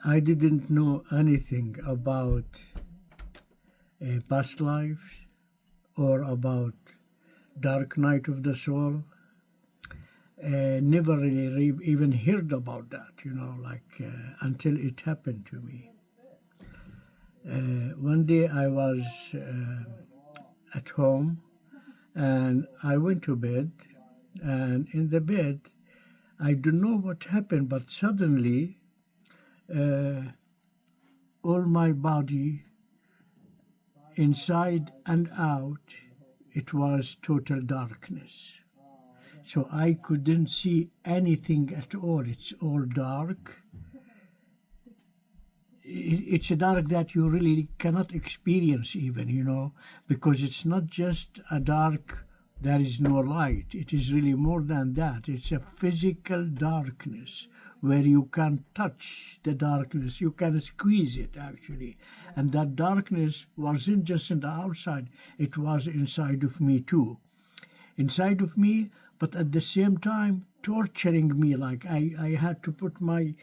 I didn't know anything about a past life or about dark night of the soul. Never really even heard about that, until it happened to me. One day I was at home and I went to bed, and in the bed, I don't know what happened, but suddenly all my body, inside and out, it was total darkness. So I couldn't see anything at all. It's all dark. It's a dark that you really cannot experience even, because it's not just a dark, there is no light. It is really more than that. It's a physical darkness where you can touch the darkness. You can squeeze it, actually. And that darkness wasn't just in the outside. It was inside of me, too. Inside of me, but at the same time torturing me. Like I had to put my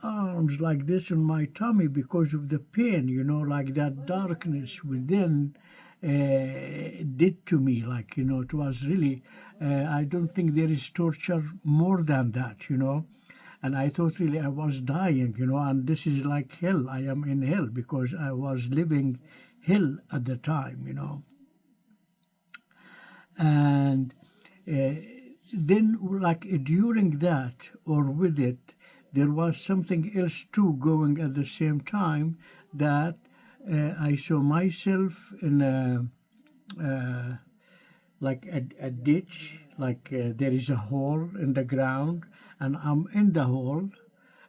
arms like this on my tummy because of the pain, like that darkness within did to me. It was really, I don't think there is torture more than that, And I thought really I was dying, and this is like hell. I am in hell because I was living hell at the time, And then, during that or with it, there was something else too going at the same time, that I saw myself in a ditch, there is a hole in the ground, and I'm in the hole,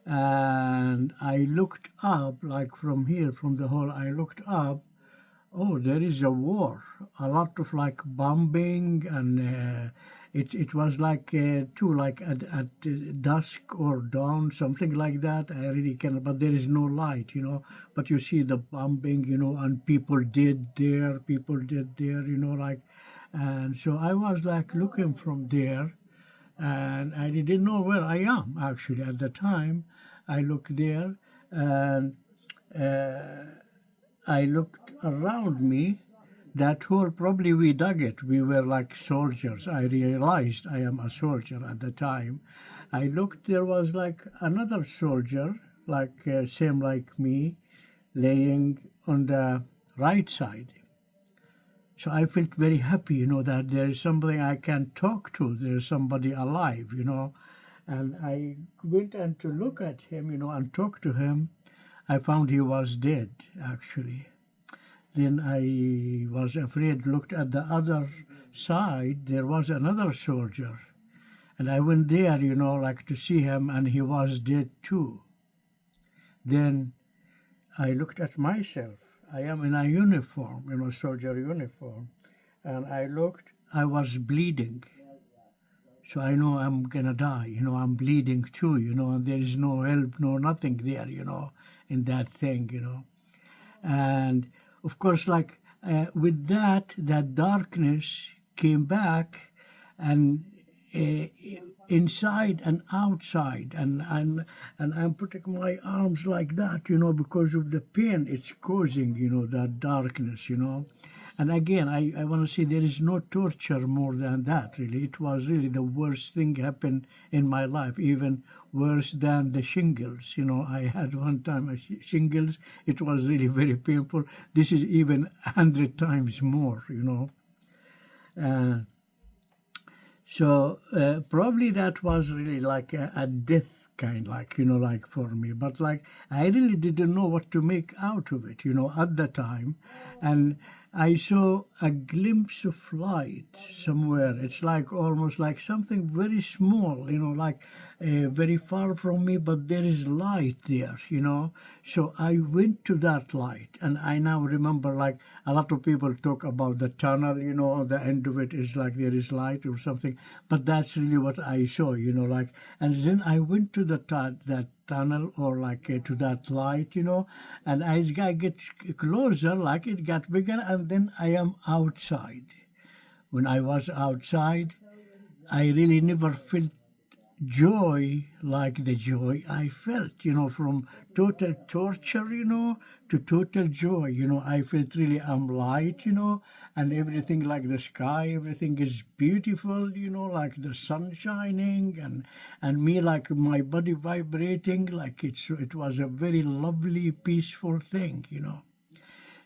and I looked up, from here, from the hole, I looked up. Oh, there is a war. A lot of bombing, and it was too, at dusk or dawn, something like that. I really cannot, but there is no light, But you see the bombing, and people did there, and so I was looking from there, and I didn't know where I am actually at the time. I looked there, and I looked around me. That hole, probably we dug it. We were like soldiers. I realized I am a soldier at the time. I looked, there was another soldier, same like me, laying on the right side. So I felt very happy, that there is somebody I can talk to. There is somebody alive, And I went and to look at him, and talk to him. I found he was dead, actually. Then I was afraid, looked at the other side, there was another soldier. And I went there, to see him, and he was dead too. Then I looked at myself. I am in a uniform, soldier uniform. And I looked, I was bleeding. So I know I'm gonna die, I'm bleeding too, and there is no help, no nothing there, in that thing, And of course, with that darkness came back, and inside and outside, and I'm putting my arms like that, because of the pain it's causing, that darkness, And again, I want to say there is no torture more than that, really. It was really the worst thing happened in my life, even worse than the shingles. I had one time a shingles. It was really very painful. This is even 100 times more, So probably that was really like a death kind, for me. But I really didn't know what to make out of it, at the time. And I saw a glimpse of light somewhere. It's almost like something very small, very far from me, but there is light there, So I went to that light, and I now remember a lot of people talk about the tunnel, the end of it is there is light or something, but that's really what I saw, and then I went to that tunnel or to that light, and as I get closer, it got bigger, and then I am outside. When I was outside, I really never felt joy like the joy I felt, from total torture, to total joy. I felt really I'm light, and everything like the sky, everything is beautiful, like the sun shining and me like my body vibrating like it was a very lovely, peaceful thing,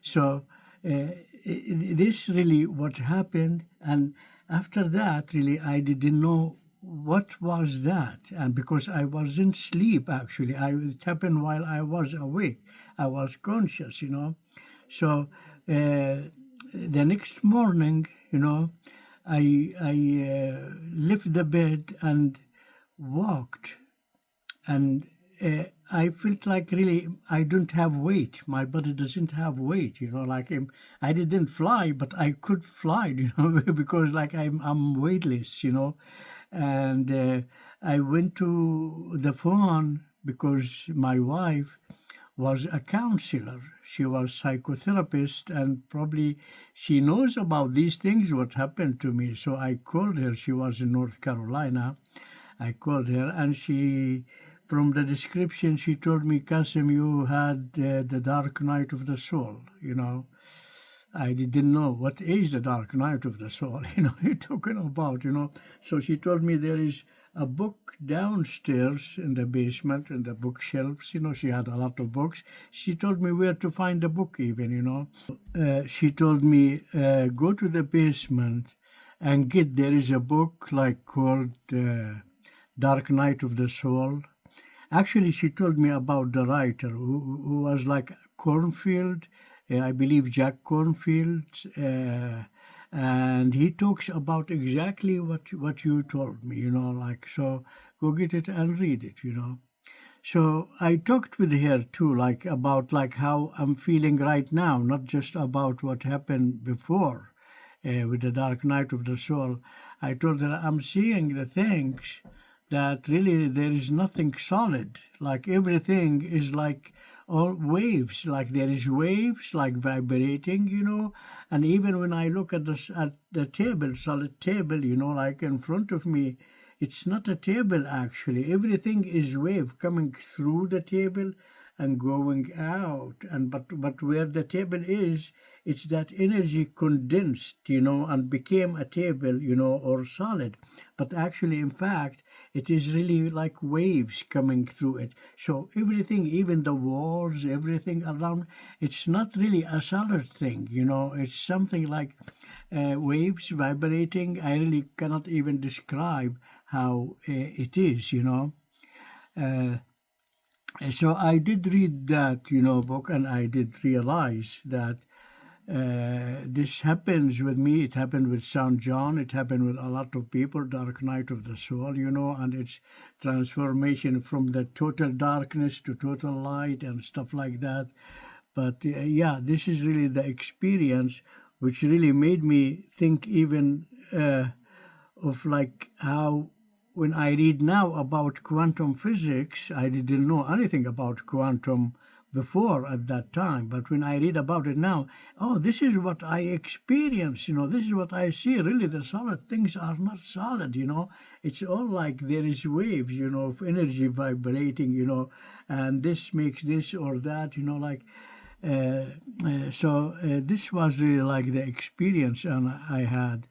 So this really what happened, and after that, really, I didn't know what was that, and because I wasn't sleep actually, it happened while I was awake, I was conscious, So the next morning, I left the bed and walked and I felt like really I don't have weight. My body doesn't have weight, like I didn't fly, but I could fly, because like I'm weightless, And I went to the phone because my wife was a counselor. She was psychotherapist and probably she knows about these things, what happened to me. So I called her. She was in North Carolina. I called her and from the description, she told me, Kasim, you had the dark night of the soul, I didn't know what is the dark night of the soul, you're talking about, So she told me there is a book downstairs in the basement, in the bookshelves, she had a lot of books. She told me where to find the book even, She told me, go to the basement and there is a book like called Dark Night of the Soul. Actually, she told me about the writer who was like Cornfield, I believe Jack Cornfield, and he talks about exactly what you told me, like, so go get it and read it, So I talked with her too, like about like how I'm feeling right now, not just about what happened before with the dark night of the soul. I told her I'm seeing the things that really there is nothing solid. Like everything is like all waves. Like there is waves like vibrating, And even when I look at the table, solid table, like in front of me, it's not a table actually. Everything is wave coming through the table and going out. And but where the table is, it's that energy condensed, and became a table, or solid. But actually, in fact, it is really like waves coming through it. So everything, even the walls, everything around, it's not really a solid thing, It's something like waves vibrating. I really cannot even describe how it is, Uh, so I did read that, book, and I did realize that this happens with me. It happened with Saint John. It happened with a lot of people. Dark night of the soul, and its transformation from the total darkness to total light and stuff like that. But yeah, this is really the experience which really made me think even of like how when I read now about quantum physics, I didn't know anything about quantum before at that time. But when I read about it now, oh, this is what I experience, this is what I see. Really, the solid things are not solid, It's all like there is waves, of energy vibrating, and this makes this or that, like. So this was really like the experience and I had.